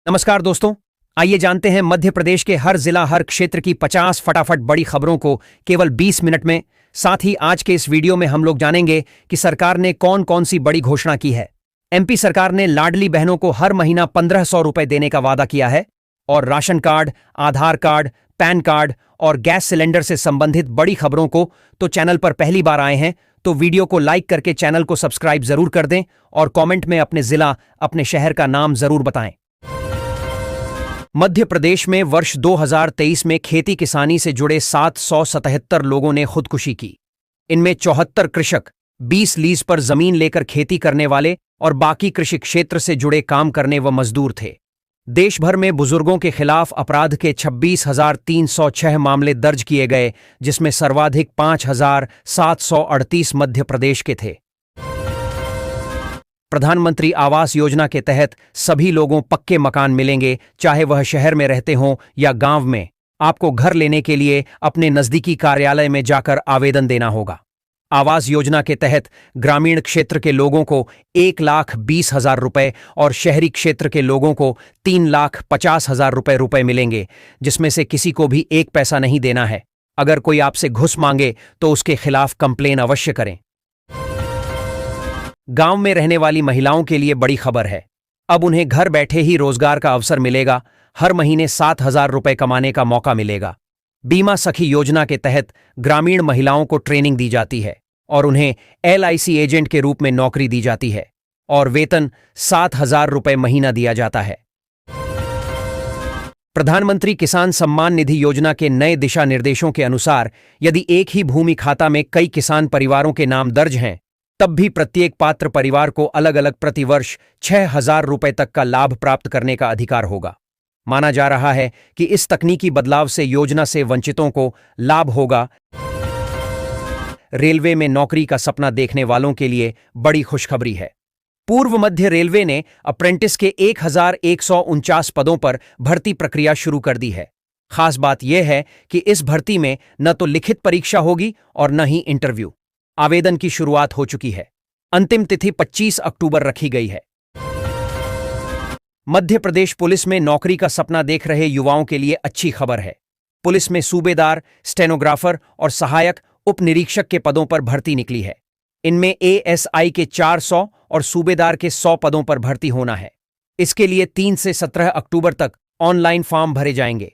नमस्कार दोस्तों। आइए जानते हैं मध्य प्रदेश के हर जिला हर क्षेत्र की 50 फटाफट बड़ी खबरों को केवल 20 मिनट में। साथ ही आज के इस वीडियो में हम लोग जानेंगे कि सरकार ने कौन कौन सी बड़ी घोषणा की है। एमपी सरकार ने लाडली बहनों को हर महीना 1500 रुपए देने का वादा किया है और राशन कार्ड, आधार कार्ड, पैन कार्ड और गैस सिलेंडर से संबंधित बड़ी खबरों को तो चैनल पर पहली बार आए हैं तो वीडियो को लाइक करके चैनल को सब्सक्राइब जरूर कर दें और कमेंट में अपने जिला, अपने शहर का नाम जरूर बताएं। मध्य प्रदेश में वर्ष 2023 में खेती किसानी से जुड़े 777 लोगों ने खुदकुशी की। इनमें 74 कृषक, 20 लीज पर जमीन लेकर खेती करने वाले और बाकी कृषि क्षेत्र से जुड़े काम करने व मजदूर थे। देश भर में बुजुर्गों के खिलाफ अपराध के 26,306 मामले दर्ज किए गए, जिसमें सर्वाधिक 5,738 मध्य प्रदेश के थे। प्रधानमंत्री आवास योजना के तहत सभी लोगों पक्के मकान मिलेंगे, चाहे वह शहर में रहते हों या गांव में। आपको घर लेने के लिए अपने नजदीकी कार्यालय में जाकर आवेदन देना होगा। आवास योजना के तहत ग्रामीण क्षेत्र के लोगों को 1,20,000 रुपए और शहरी क्षेत्र के लोगों को 3,50,000 रुपए मिलेंगे, जिसमें से किसी को भी एक पैसा नहीं देना है। अगर कोई आपसे घुस मांगे तो उसके खिलाफ कंप्लेन अवश्य करें। गांव में रहने वाली महिलाओं के लिए बड़ी खबर है। अब उन्हें घर बैठे ही रोजगार का अवसर मिलेगा। हर महीने 7,000 रुपए कमाने का मौका मिलेगा। बीमा सखी योजना के तहत ग्रामीण महिलाओं को ट्रेनिंग दी जाती है और उन्हें LIC एजेंट के रूप में नौकरी दी जाती है और वेतन 7,000 रुपए महीना दिया जाता है। प्रधानमंत्री किसान सम्मान निधि योजना के नए दिशा निर्देशों के अनुसार यदि एक ही भूमि खाता में कई किसान परिवारों के नाम दर्ज हैं, तब भी प्रत्येक पात्र परिवार को अलग अलग प्रतिवर्ष 6,000 रुपए तक का लाभ प्राप्त करने का अधिकार होगा। माना जा रहा है कि इस तकनीकी बदलाव से योजना से वंचितों को लाभ होगा। रेलवे में नौकरी का सपना देखने वालों के लिए बड़ी खुशखबरी है। पूर्व मध्य रेलवे ने अप्रेंटिस के 1,149 पदों पर भर्ती प्रक्रिया शुरू कर दी है। खास बात यह है कि इस भर्ती में न तो लिखित परीक्षा होगी और न ही इंटरव्यू। आवेदन की शुरुआत हो चुकी है। अंतिम तिथि 25 अक्टूबर रखी गई है। मध्य प्रदेश पुलिस में नौकरी का सपना देख रहे युवाओं के लिए अच्छी खबर है। पुलिस में सूबेदार, स्टेनोग्राफर और सहायक उप निरीक्षक के पदों पर भर्ती निकली है। इनमें ASI के 400 और सूबेदार के 100 पदों पर भर्ती होना है। इसके लिए 3 से 17 अक्टूबर तक ऑनलाइन फॉर्म भरे जाएंगे।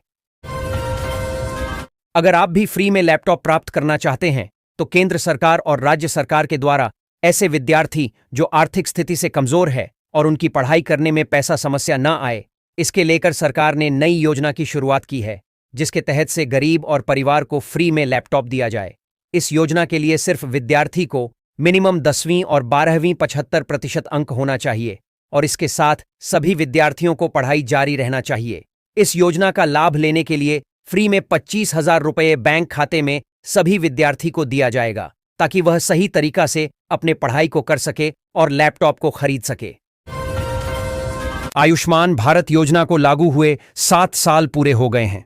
अगर आप भी फ्री में लैपटॉप प्राप्त करना चाहते हैं तो केंद्र सरकार और राज्य सरकार के द्वारा ऐसे विद्यार्थी जो आर्थिक स्थिति से कमजोर है और उनकी पढ़ाई करने में पैसा समस्या न आए, इसके लेकर सरकार ने नई योजना की शुरुआत की है, जिसके तहत से गरीब और परिवार को फ्री में लैपटॉप दिया जाए। इस योजना के लिए सिर्फ विद्यार्थी को मिनिमम 10वीं और 12वीं 75% अंक होना चाहिए और इसके साथ सभी विद्यार्थियों को पढ़ाई जारी रहना चाहिए। इस योजना का लाभ लेने के लिए फ्री में 25,000 रुपये बैंक खाते में सभी विद्यार्थी को दिया जाएगा, ताकि वह सही तरीका से अपने पढ़ाई को कर सके और लैपटॉप को खरीद सके। आयुष्मान भारत योजना को लागू हुए 7 साल पूरे हो गए हैं।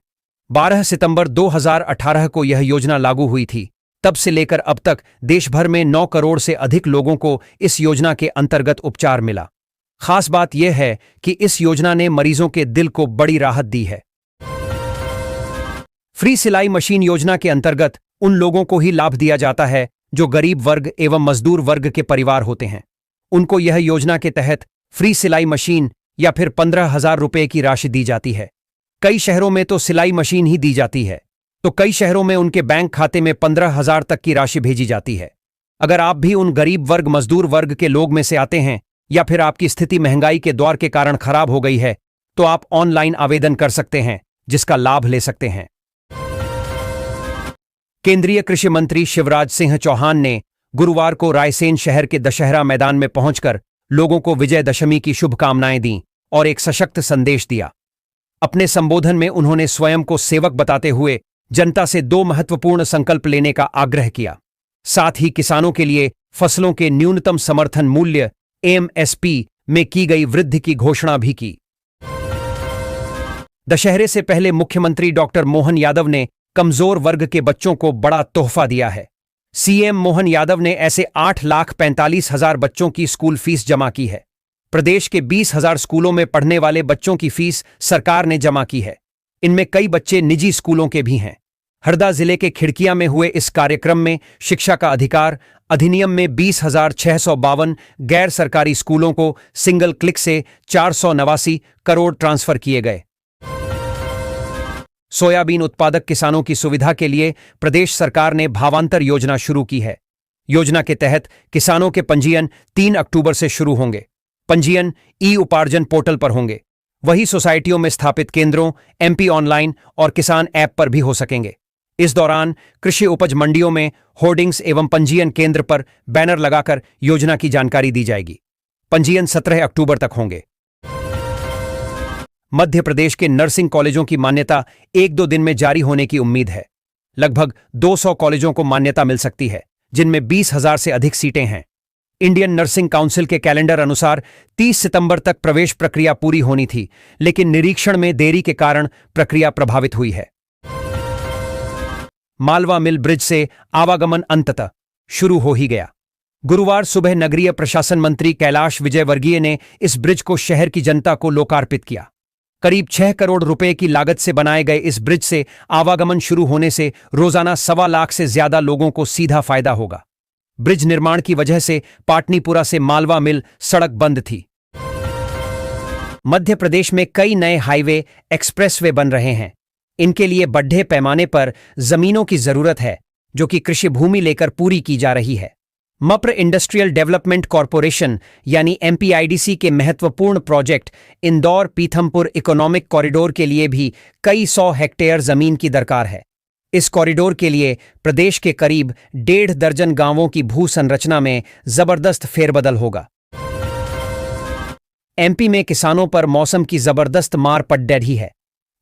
12 सितंबर 2018 को यह योजना लागू हुई थी। तब से लेकर अब तक देश भर में 9 करोड़ से अधिक लोगों को इस योजना के अंतर्गत उपचार मिला। खास बात यह है कि इस योजना ने मरीजों के दिल को बड़ी राहत दी है। फ्री सिलाई मशीन योजना के अंतर्गत उन लोगों को ही लाभ दिया जाता है जो गरीब वर्ग एवं मजदूर वर्ग के परिवार होते हैं। उनको यह योजना के तहत फ्री सिलाई मशीन या फिर 15,000 रुपये की राशि दी जाती है। कई शहरों में तो सिलाई मशीन ही दी जाती है, तो कई शहरों में उनके बैंक खाते में 15,000 तक की राशि भेजी जाती है। अगर आप भी उन गरीब वर्ग, मजदूर वर्ग के लोग में से आते हैं या फिर आपकी स्थिति महंगाई के दौर के कारण खराब हो गई है, तो आप ऑनलाइन आवेदन कर सकते हैं, जिसका लाभ ले सकते हैं। केंद्रीय कृषि मंत्री शिवराज सिंह चौहान ने गुरुवार को रायसेन शहर के दशहरा मैदान में पहुंचकर लोगों को विजयदशमी की शुभकामनाएं दी और एक सशक्त संदेश दिया। अपने संबोधन में उन्होंने स्वयं को सेवक बताते हुए जनता से 2 महत्वपूर्ण संकल्प लेने का आग्रह किया। साथ ही किसानों के लिए फसलों के न्यूनतम समर्थन मूल्य MSP में की गई वृद्धि की घोषणा भी की। दशहरे से पहले मुख्यमंत्री डॉक्टर मोहन यादव ने कमजोर वर्ग के बच्चों को बड़ा तोहफा दिया है। CM मोहन यादव ने ऐसे 8,45,000 बच्चों की स्कूल फीस जमा की है। प्रदेश के 20,000 स्कूलों में पढ़ने वाले बच्चों की फीस सरकार ने जमा की है। इनमें कई बच्चे निजी स्कूलों के भी हैं। हरदा जिले के खिड़किया में हुए इस कार्यक्रम में शिक्षा का अधिकार अधिनियम में 20,652 गैर सरकारी स्कूलों को सिंगल क्लिक से 489 करोड़ ट्रांसफर किए गए। सोयाबीन उत्पादक किसानों की सुविधा के लिए प्रदेश सरकार ने भावांतर योजना शुरू की है। योजना के तहत किसानों के पंजीयन 3 अक्टूबर से शुरू होंगे। पंजीयन ई उपार्जन पोर्टल पर होंगे। वही सोसाइटियों में स्थापित केंद्रों, एमपी ऑनलाइन और किसान ऐप पर भी हो सकेंगे। इस दौरान कृषि उपज मंडियों में होर्डिंग्स एवं पंजीयन केंद्र पर बैनर लगाकर योजना की जानकारी दी जाएगी। पंजीयन 17 अक्टूबर तक होंगे। मध्य प्रदेश के नर्सिंग कॉलेजों की मान्यता 1-2 दिन में जारी होने की उम्मीद है। लगभग 200 कॉलेजों को मान्यता मिल सकती है, जिनमें 20,000 से अधिक सीटें हैं। इंडियन नर्सिंग काउंसिल के कैलेंडर अनुसार 30 सितंबर तक प्रवेश प्रक्रिया पूरी होनी थी, लेकिन निरीक्षण में देरी के कारण प्रक्रिया प्रभावित हुई है। मालवा मिल ब्रिज से आवागमन अंततः शुरू हो ही गया। गुरुवार सुबह नगरीय प्रशासन मंत्री कैलाश विजयवर्गीय ने इस ब्रिज को शहर की जनता को लोकार्पित किया। करीब 6 करोड़ रुपए की लागत से बनाए गए इस ब्रिज से आवागमन शुरू होने से रोजाना 1.25 लाख से ज्यादा लोगों को सीधा फायदा होगा। ब्रिज निर्माण की वजह से पाटनीपुरा से मालवा मिल सड़क बंद थी। मध्य प्रदेश में कई नए हाईवे, एक्सप्रेसवे बन रहे हैं। इनके लिए बड़े पैमाने पर जमीनों की जरूरत है, जो कि कृषि भूमि लेकर पूरी की जा रही है। मप्र इंडस्ट्रियल डेवलपमेंट कॉरपोरेशन यानी एमपीआईडीसी के महत्वपूर्ण project Indore Pithampur economic corridor के लिए भी कई 100 हेक्टेयर जमीन की दरकार है। इस कॉरिडोर के लिए प्रदेश के करीब 1.5 दर्जन गांवों की भू संरचना में जबरदस्त फेरबदल होगा। एमपी में किसानों पर मौसम की जबरदस्त मार पड़ रही है।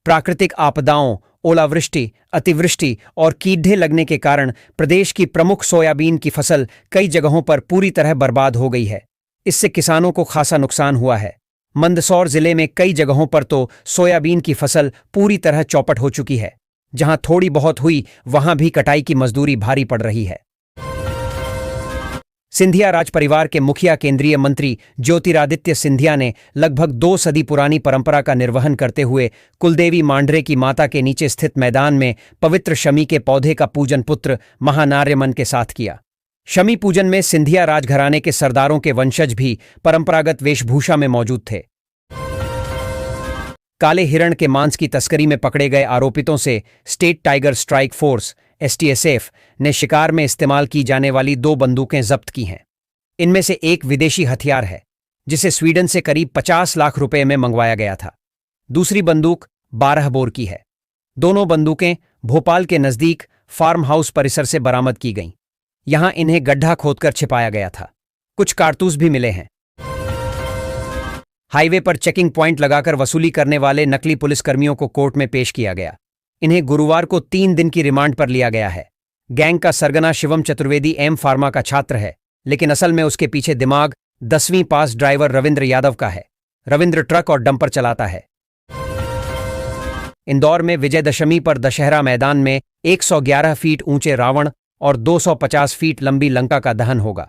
प्राकृतिक आपदाओं, ओलावृष्टि, अतिवृष्टि और कीड़े लगने के कारण प्रदेश की प्रमुख सोयाबीन की फसल कई जगहों पर पूरी तरह बर्बाद हो गई है। इससे किसानों को खासा नुकसान हुआ है। मंदसौर जिले में कई जगहों पर तो सोयाबीन की फसल पूरी तरह चौपट हो चुकी है। जहां थोड़ी बहुत हुई, वहां भी कटाई की मजदूरी भारी पड़ रही है। सिंधिया राज परिवार के मुखिया केंद्रीय मंत्री ज्योतिरादित्य सिंधिया ने लगभग 2 सदी पुरानी परंपरा का निर्वहन करते हुए कुलदेवी मांडरे की माता के नीचे स्थित मैदान में पवित्र शमी के पौधे का पूजन पुत्र महानार्यमन के साथ किया। शमी पूजन में सिंधिया राजघराने के सरदारों के वंशज भी परंपरागत वेशभूषा में मौजूद थे। काले हिरण के मांस की तस्करी में पकड़े गए आरोपितों से state tiger strike force STSF ने शिकार में इस्तेमाल की जाने वाली 2 बंदूकें जब्त की हैं। इनमें से एक विदेशी हथियार है, जिसे स्वीडन से करीब 50 लाख रुपए में मंगवाया गया था। दूसरी बंदूक 12 बोर की है। दोनों बंदूकें भोपाल के नजदीक फार्म हाउस परिसर से बरामद की गईं। यहां इन्हें गड्ढा खोदकर छिपाया गया था। कुछ कारतूस भी मिले हैं। हाईवे पर चेकिंग पॉइंट लगाकर वसूली करने वाले नकली पुलिसकर्मियों को कोर्ट में पेश किया गया। इन्हें गुरुवार को 3 दिन की रिमांड पर लिया गया है। गैंग का सरगना शिवम चतुर्वेदी एम फार्मा का छात्र है, लेकिन असल में उसके पीछे दिमाग 10वीं पास ड्राइवर रविंद्र यादव का है। रविंद्र ट्रक और डंपर चलाता है। इंदौर में विजयदशमी पर दशहरा मैदान में 111 फीट ऊंचे रावण और 250 फीट लंबी लंका का दहन होगा।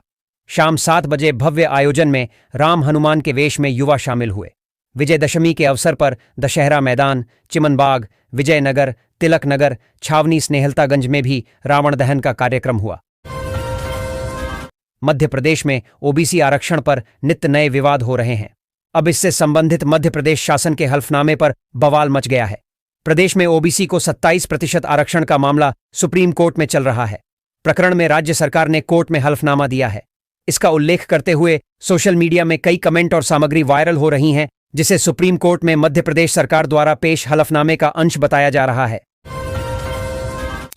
शाम 7 बजे भव्य आयोजन में राम हनुमान के वेश में युवा शामिल हुए। विजयदशमी के अवसर पर दशहरा मैदान, चिमनबाग, विजयनगर, तिलक नगर, छावनी, स्नेहलतागंज में भी रावण दहन का कार्यक्रम हुआ। मध्य प्रदेश में ओबीसी आरक्षण पर नित्य नए विवाद हो रहे हैं। अब इससे संबंधित मध्य प्रदेश शासन के हल्फनामे पर बवाल मच गया है। प्रदेश में ओबीसी को 27% आरक्षण का मामला सुप्रीम कोर्ट में चल रहा है। प्रकरण में राज्य सरकार ने कोर्ट में हल्फनामा दिया है। इसका उल्लेख करते हुए सोशल मीडिया में कई कमेंट और सामग्री वायरल हो रही हैं, जिसे सुप्रीम कोर्ट में मध्य प्रदेश सरकार द्वारा पेश हलफनामे का अंश बताया जा रहा है।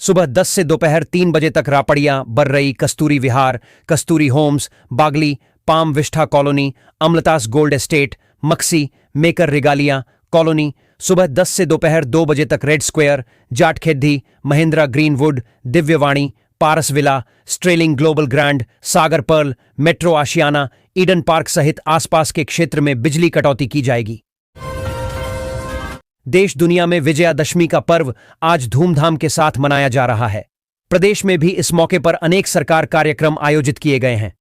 सुबह 10 से दोपहर 3 बजे तक Rapadiya, Barrai, Kasturi Vihar, Kasturi homes, Bagli, palm vista colony, Amaltas gold estate, Maksi, maker regalia colony, सुबह 10 से दोपहर 2 बजे तक red square, Jatkhedi, Mahindra greenwood, Divyavani, Paras villa, sterling global grand, Sagar pearl, metro Ashiana, Eden park सहित आसपास के क्षेत्र में बिजली कटौती की जाएगी। देश दुनिया में विजयादशमी का पर्व आज धूमधाम के साथ मनाया जा रहा है। प्रदेश में भी इस मौके पर अनेक सरकार कार्यक्रम आयोजित किए गए हैं।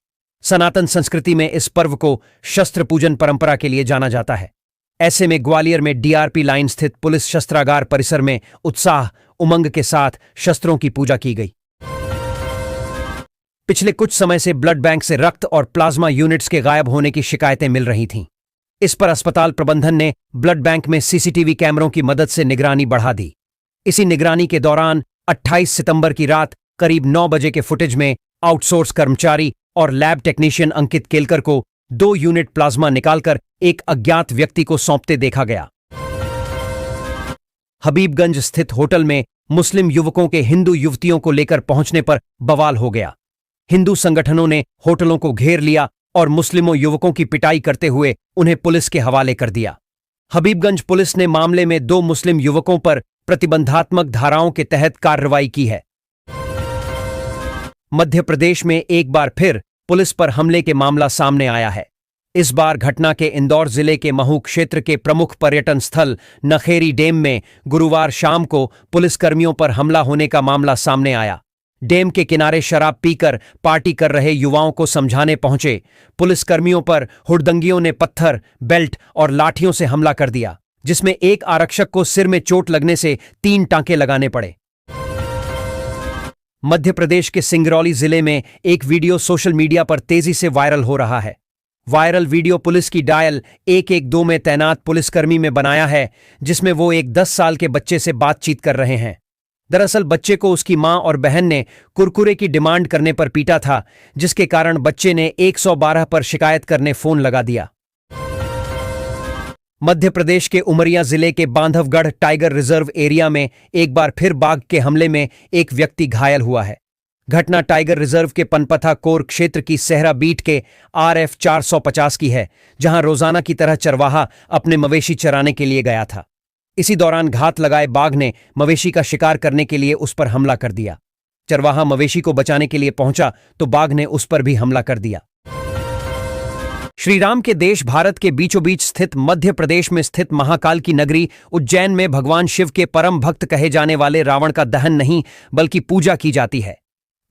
सनातन संस्कृति में इस पर्व को शस्त्र पूजन परंपरा के लिए जाना जाता है। ऐसे में ग्वालियर में डीआरपी लाइन स्थित पुलिस शस्त्रागार परिसर में उत्साह उमंग के साथ शस्त्रों की पूजा की गई। पिछले कुछ समय से ब्लड बैंक से रक्त और प्लाज्मा यूनिट्स के गायब होने की शिकायतें मिल रही थीं। इस पर अस्पताल प्रबंधन ने ब्लड बैंक में सीसीटीवी कैमरों की मदद से निगरानी बढ़ा दी। इसी निगरानी के दौरान 28 सितंबर की रात करीब 9 बजे के फुटेज में आउटसोर्स कर्मचारी और लैब टेक्नीशियन अंकित केलकर को 2 यूनिट प्लाज्मा निकालकर एक अज्ञात व्यक्ति को सौंपते देखा गया। हबीबगंज स्थित होटल में मुस्लिम युवकों के हिंदू युवतियों को लेकर पहुंचने पर बवाल हो गया। हिंदू संगठनों ने होटलों को घेर लिया और मुस्लिमों युवकों की पिटाई करते हुए उन्हें पुलिस के हवाले कर दिया। हबीबगंज पुलिस ने मामले में 2 मुस्लिम युवकों पर प्रतिबंधात्मक धाराओं के तहत कार्रवाई की है। मध्य प्रदेश में एक बार फिर पुलिस पर हमले के मामला सामने आया है। इस बार घटना के इंदौर जिले के महू क्षेत्र के प्रमुख पर्यटन स्थल नखेरी डैम में गुरुवार शाम को पुलिसकर्मियों पर हमला होने का मामला सामने आया। डैम के किनारे शराब पीकर पार्टी कर रहे युवाओं को समझाने पहुंचे पुलिसकर्मियों पर हुड़दंगियों ने पत्थर, बेल्ट और लाठियों से हमला कर दिया, जिसमें एक आरक्षक को सिर में चोट लगने से 3 टांके लगाने पड़े। मध्य प्रदेश के सिंगरौली जिले में एक वीडियो सोशल मीडिया पर तेजी से वायरल हो रहा है। वायरल वीडियो पुलिस की डायल 112 में तैनात पुलिसकर्मी में बनाया है, जिसमें वो एक 10 साल के बच्चे से बातचीत कर रहे हैं। दरअसल बच्चे को उसकी मां और बहन ने कुरकुरे की डिमांड करने पर पीटा था, जिसके कारण बच्चे ने 112 पर शिकायत करने फोन लगा दिया। मध्य प्रदेश के उमरिया जिले के बांधवगढ़ टाइगर रिजर्व एरिया में एक बार फिर बाघ के हमले में एक व्यक्ति घायल हुआ है। घटना टाइगर रिजर्व के पनपथा कोर क्षेत्र की सहरा बीट के RF 450 की है, जहां रोजाना की तरह चरवाहा अपने मवेशी चराने के लिए गया था। इसी दौरान घात लगाए बाघ ने मवेशी का शिकार करने के लिए उस पर हमला कर दिया। चरवाहा मवेशी को बचाने के लिए पहुंचा तो बाघ ने उस पर भी हमला कर दिया। श्री राम के देश भारत के बीचों बीच स्थित मध्य प्रदेश में स्थित महाकाल की नगरी उज्जैन में भगवान शिव के परम भक्त कहे जाने वाले रावण का दहन नहीं बल्कि पूजा की जाती है।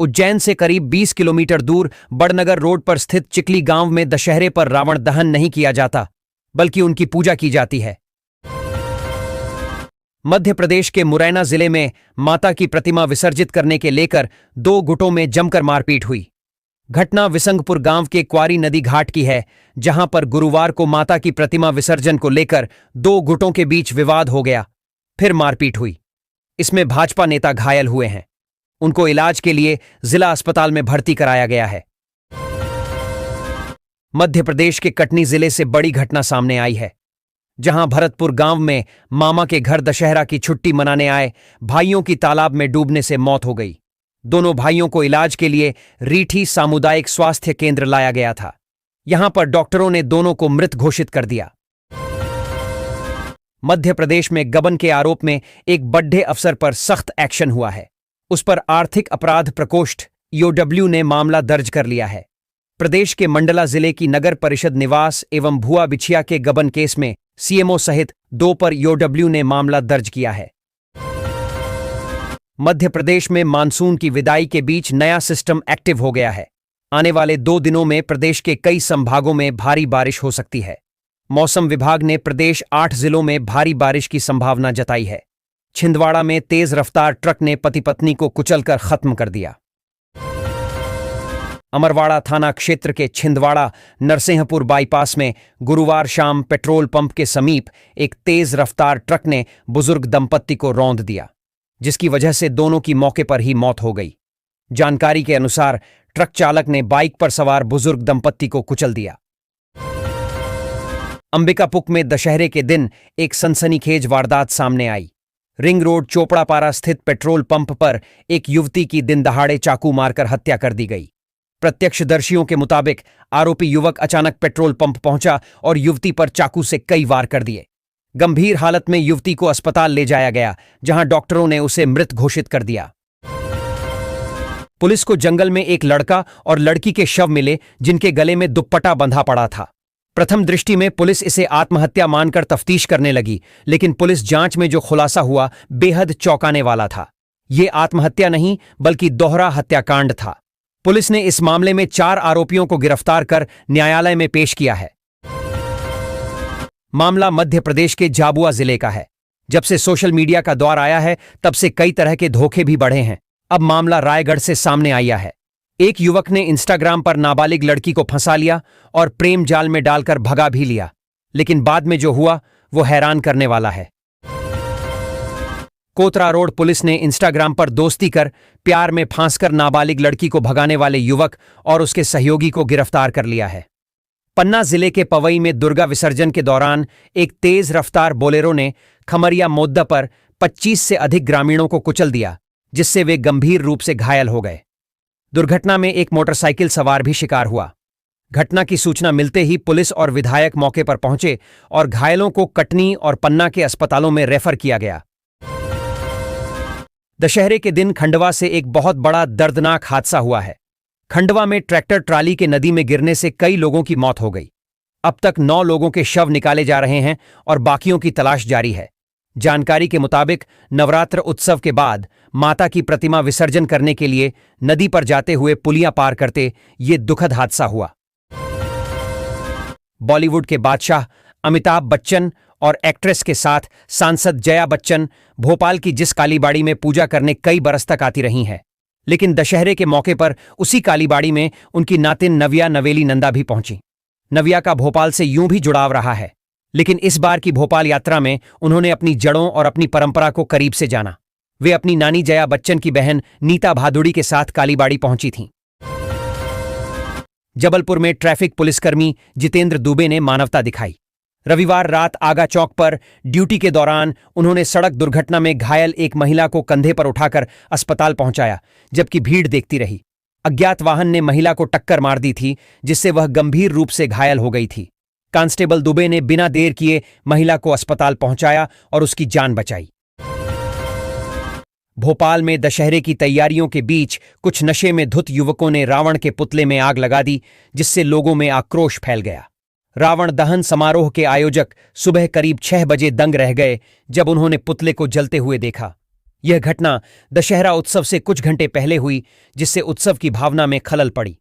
उज्जैन से करीब 20 किलोमीटर दूर बड़नगर रोड पर स्थित चिकली गांव में दशहरे पर रावण दहन नहीं किया जाता बल्कि उनकी पूजा की जाती है। मध्य प्रदेश के मुरैना जिले में माता की प्रतिमा विसर्जित करने के लेकर 2 गुटों में जमकर मारपीट हुई। घटना विसंगपुर गांव के क्वारी नदी घाट की है, जहां पर गुरुवार को माता की प्रतिमा विसर्जन को लेकर 2 गुटों के बीच विवाद हो गया, फिर मारपीट हुई। इसमें भाजपा नेता घायल हुए हैं। उनको इलाज के लिए जिला अस्पताल में भर्ती कराया गया है। मध्य प्रदेश के कटनी जिले से बड़ी घटना सामने आई है, जहां भरतपुर गांव में मामा के घर दशहरा की छुट्टी मनाने आए भाइयों की तालाब में डूबने से मौत हो गई। दोनों भाइयों को इलाज के लिए रीठी सामुदायिक स्वास्थ्य केंद्र लाया गया था। यहां पर डॉक्टरों ने दोनों को मृत घोषित कर दिया। मध्य प्रदेश में गबन के आरोप में एक बड्ढे अफसर पर सख्त एक्शन हुआ है। उस पर आर्थिक अपराध प्रकोष्ठ EOW ने मामला दर्ज कर लिया है। प्रदेश के मंडला जिले की नगर परिषद निवास एवं भुआ बिछिया के गबन केस में CMO सहित 2 पर EOW ने मामला दर्ज किया है। मध्य प्रदेश में मानसून की विदाई के बीच नया सिस्टम एक्टिव हो गया है। आने वाले 2 दिनों में प्रदेश के कई संभागों में भारी बारिश हो सकती है। मौसम विभाग ने प्रदेश 8 जिलों में भारी बारिश की संभावना जताई है। छिंदवाड़ा में तेज रफ्तार ट्रक ने पति पत्नी को कुचलकर खत्म कर दिया। अमरवाड़ा थाना क्षेत्र के छिंदवाड़ा नरसिंहपुर बाईपास में गुरुवार शाम पेट्रोल पंप के समीप एक तेज रफ्तार ट्रक ने बुजुर्ग दंपत्ति को रौंद दिया, जिसकी वजह से दोनों की मौके पर ही मौत हो गई। जानकारी के अनुसार ट्रक चालक ने बाइक पर सवार बुजुर्ग दंपत्ति को कुचल दिया। अंबिकापुर में दशहरे के दिन एक सनसनीखेज वारदात सामने आई। रिंग रोड चोपड़ापारा स्थित पेट्रोल पंप पर एक युवती की दिन दहाड़े चाकू मारकर हत्या कर दी गई। प्रत्यक्षदर्शियों के मुताबिक आरोपी युवक अचानक पेट्रोल पंप पहुंचा और युवती पर चाकू से कई वार कर दिए। गंभीर हालत में युवती को अस्पताल ले जाया गया, जहां डॉक्टरों ने उसे मृत घोषित कर दिया। पुलिस को जंगल में एक लड़का और लड़की के शव मिले, जिनके गले में दुपट्टा बंधा पड़ा था। प्रथम दृष्टि में पुलिस इसे आत्महत्या मानकर तफ्तीश करने लगी, लेकिन पुलिस जांच में जो खुलासा हुआ बेहद चौंकाने वाला था। ये आत्महत्या नहीं बल्कि दोहरा हत्याकांड था। पुलिस ने इस मामले में 4 आरोपियों को गिरफ्तार कर न्यायालय में पेश किया है। मामला मध्य प्रदेश के झाबुआ जिले का है। जब से सोशल मीडिया का दौर आया है तब से कई तरह के धोखे भी बढ़े हैं। अब मामला रायगढ़ से सामने आया है। एक युवक ने इंस्टाग्राम पर नाबालिग लड़की को फंसा लिया और प्रेम जाल में डालकर भगा भी लिया, लेकिन बाद में जो हुआ वो हैरान करने वाला है। कोतरा रोड पुलिस ने इंस्टाग्राम पर दोस्ती कर प्यार में फांसकर नाबालिग लड़की को भगाने वाले युवक और उसके सहयोगी को गिरफ्तार कर लिया है। पन्ना जिले के पवई में दुर्गा विसर्जन के दौरान एक तेज रफ्तार बोलेरो ने खमरिया मोद्दा पर 25 से अधिक ग्रामीणों को कुचल दिया, जिससे वे गंभीर रूप से घायल हो गए। दुर्घटना में एक मोटरसाइकिल सवार भी शिकार हुआ। घटना की सूचना मिलते ही पुलिस और विधायक मौके पर पहुंचे और घायलों को कटनी और पन्ना के अस्पतालों में रेफर किया गया। दशहरे के दिन खंडवा से एक बहुत बड़ा दर्दनाक हादसा हुआ है। खंडवा में ट्रैक्टर ट्राली के नदी में गिरने से कई लोगों की मौत हो गई। अब तक 9 लोगों के शव निकाले जा रहे हैं और बाकियों की तलाश जारी है। जानकारी के मुताबिक नवरात्र उत्सव के बाद माता की प्रतिमा विसर्जन करने के लिए नदी पर जाते हुए पुलियां पार करते ये दुखद हादसा हुआ। बॉलीवुड के बादशाह अमिताभ बच्चन और एक्ट्रेस के साथ सांसद जया बच्चन भोपाल की जिस कालीबाड़ी में पूजा करने कई बरस तक आती रही हैं, लेकिन दशहरे के मौके पर उसी कालीबाड़ी में उनकी नातिन नव्या नवेली नंदा भी पहुंची। नव्या का भोपाल से यूं भी जुड़ाव रहा है, लेकिन इस बार की भोपाल यात्रा में उन्होंने अपनी जड़ों और अपनी परंपरा को करीब से जाना। वे अपनी नानी जया बच्चन की बहन नीता भादुड़ी के साथ कालीबाड़ी पहुंची थीं। जबलपुर में ट्रैफिक पुलिसकर्मी जितेंद्र दुबे ने मानवता दिखाई। रविवार रात आगा चौक पर ड्यूटी के दौरान उन्होंने सड़क दुर्घटना में घायल एक महिला को कंधे पर उठाकर अस्पताल पहुंचाया, जबकि भीड़ देखती रही। अज्ञात वाहन ने महिला को टक्कर मार दी थी, जिससे वह गंभीर रूप से घायल हो गई थी। कांस्टेबल दुबे ने बिना देर किए महिला को अस्पताल पहुंचाया और उसकी जान बचाई। भोपाल में दशहरे की तैयारियों के बीच कुछ नशे में धुत युवकों ने रावण के पुतले में आग लगा दी, जिससे लोगों में आक्रोश फैल गया। रावण दहन समारोह के आयोजक सुबह करीब 6 बजे दंग रह गए जब उन्होंने पुतले को जलते हुए देखा। यह घटना दशहरा उत्सव से कुछ घंटे पहले हुई, जिससे उत्सव की भावना में खलल पड़ी।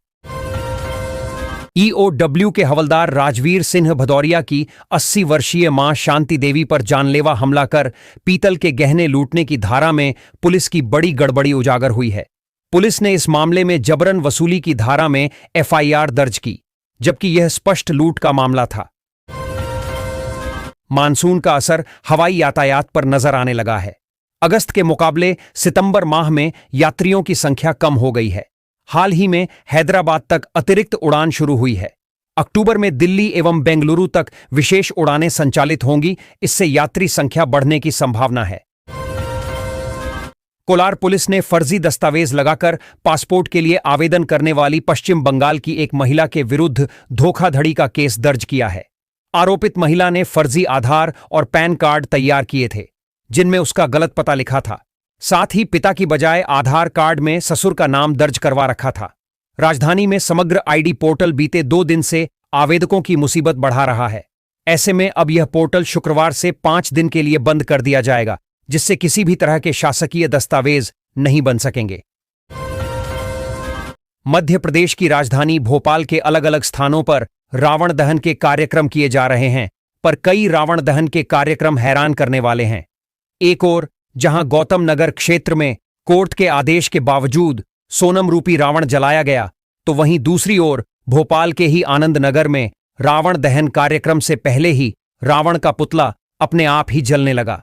ईओडब्ल्यू के हवलदार राजवीर सिंह भदौरिया की 80 वर्षीय मां शांति देवी पर जानलेवा हमला कर पीतल के गहने लूटने की धारा में पुलिस की बड़ी गड़बड़ी उजागर हुई है। पुलिस ने इस मामले में जबरन वसूली की धारा में एफआईआर दर्ज की, जबकि यह स्पष्ट लूट का मामला था। मानसून का असर हवाई यातायात पर नजर आने लगा है। अगस्त के मुकाबले सितंबर माह में यात्रियों की संख्या कम हो गई है। हाल ही में हैदराबाद तक अतिरिक्त उड़ान शुरू हुई है। अक्टूबर में दिल्ली एवं बेंगलुरु तक विशेष उड़ानें संचालित होंगी, इससे यात्री संख्या बढ़ने की संभावना है। कोलार पुलिस ने फर्जी दस्तावेज लगाकर पासपोर्ट के लिए आवेदन करने वाली पश्चिम बंगाल की एक महिला के विरुद्ध धोखाधड़ी का केस दर्ज किया है। आरोपित महिला ने फर्जी आधार और पैन कार्ड तैयार किए थे, जिनमें उसका गलत पता लिखा था। साथ ही पिता की बजाय आधार कार्ड में ससुर का नाम दर्ज करवा रखा था। राजधानी में समग्र आईडी पोर्टल बीते 2 दिन से आवेदकों की मुसीबत बढ़ा रहा है। ऐसे में अब यह पोर्टल शुक्रवार से 5 दिन के लिए बंद कर दिया जाएगा, जिससे किसी भी तरह के शासकीय दस्तावेज नहीं बन सकेंगे। मध्य प्रदेश की राजधानी भोपाल के अलग अलग स्थानों पर रावण दहन के कार्यक्रम किए जा रहे हैं, पर कई रावण दहन के कार्यक्रम हैरान करने वाले हैं। एक ओर जहां गौतम नगर क्षेत्र में कोर्ट के आदेश के बावजूद सोनम रूपी रावण जलाया गया, तो वहीं दूसरी ओर भोपाल के ही आनंद नगर में रावण दहन कार्यक्रम से पहले ही रावण का पुतला अपने आप ही जलने लगा।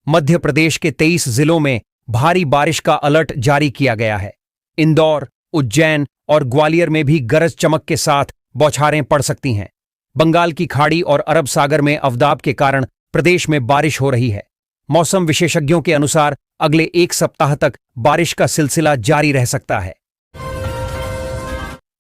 मध्य प्रदेश के 23 जिलों में भारी बारिश का अलर्ट जारी किया गया है। इंदौर, उज्जैन और ग्वालियर में भी गरज चमक के साथ बौछारें पड़ सकती हैं। बंगाल की खाड़ी और अरब सागर में अवदाब के कारण प्रदेश में बारिश हो रही है। मौसम विशेषज्ञों के अनुसार अगले 1 सप्ताह तक बारिश का सिलसिला जारी रह सकता है।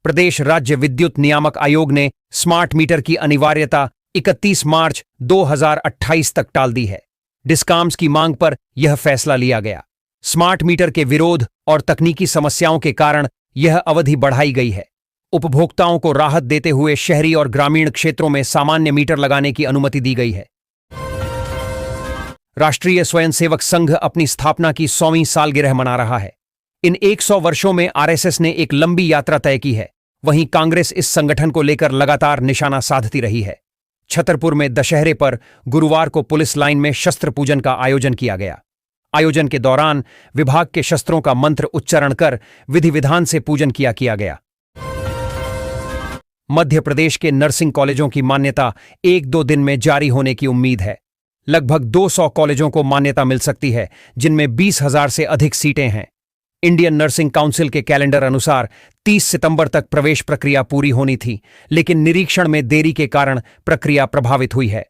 प्रदेश राज्य विद्युत नियामक आयोग ने स्मार्ट मीटर की अनिवार्यता 31 मार्च 2028 तक टाल दी है। डिस्कॉम्स की मांग पर यह फैसला लिया गया। स्मार्ट मीटर के विरोध और तकनीकी समस्याओं के कारण यह अवधि बढ़ाई गई है। उपभोक्ताओं को राहत देते हुए शहरी और ग्रामीण क्षेत्रों में सामान्य मीटर लगाने की अनुमति दी गई है। राष्ट्रीय स्वयंसेवक संघ अपनी स्थापना की 100वीं सालगिरह मना रहा है। इन 100 वर्षों में आरएसएस ने एक लंबी यात्रा तय की है। वहीं कांग्रेस इस संगठन को लेकर लगातार निशाना साधती रही है। छतरपुर में दशहरे पर गुरुवार को पुलिस लाइन में शस्त्र पूजन का आयोजन किया गया। आयोजन के दौरान विभाग के शस्त्रों का मंत्र उच्चारण कर विधि विधान से पूजन किया गया। मध्य प्रदेश के नर्सिंग कॉलेजों की मान्यता 1-2 दिन में जारी होने की उम्मीद है। लगभग 200 कॉलेजों को मान्यता मिल सकती है, जिनमें 20,000 से अधिक सीटें हैं। इंडियन नर्सिंग काउंसिल के कैलेंडर अनुसार 30 सितंबर तक प्रवेश प्रक्रिया पूरी होनी थी, लेकिन निरीक्षण में देरी के कारण प्रक्रिया प्रभावित हुई है।